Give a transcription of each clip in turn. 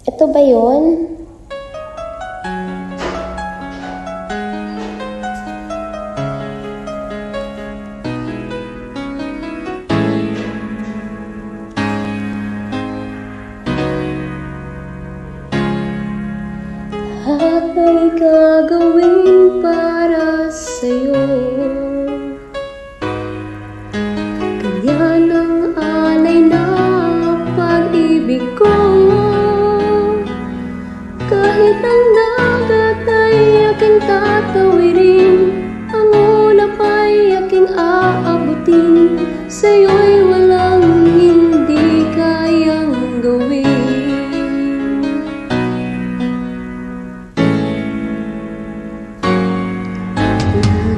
Ito ba yun? Lahat ay gagawin para sa'yo, ganyan ang alay na pag-ibig ko. Kahit ang dagat ay aking tatawirin, ang ulap ay aking aabutin, sa'yo'y walang hindi kayang gawin.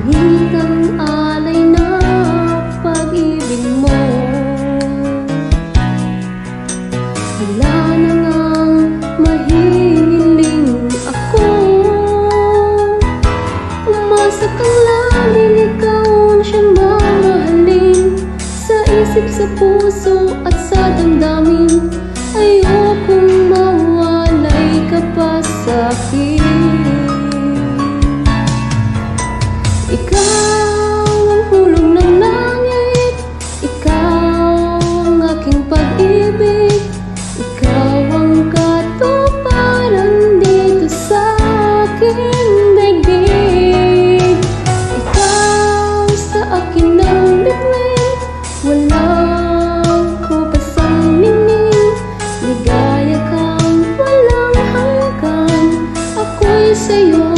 Ngunit ang alay na pag-ibig mo, wala na ngang mahihiling ako. Umasa kang laging ikaw ang siyang mamahalin, sa isip, sa puso at sa damdamin. Ayokong mawalay ka pa sa'kin. Ikaw ang hulog ng langit, ikaw ang aking pag-ibig, ikaw ang katuparan dito sa aking daigdig. Ikaw sa akin ang bituin, wala ko pa sa ningning. Ligaya kang walang hanggan, ako'y sa'yo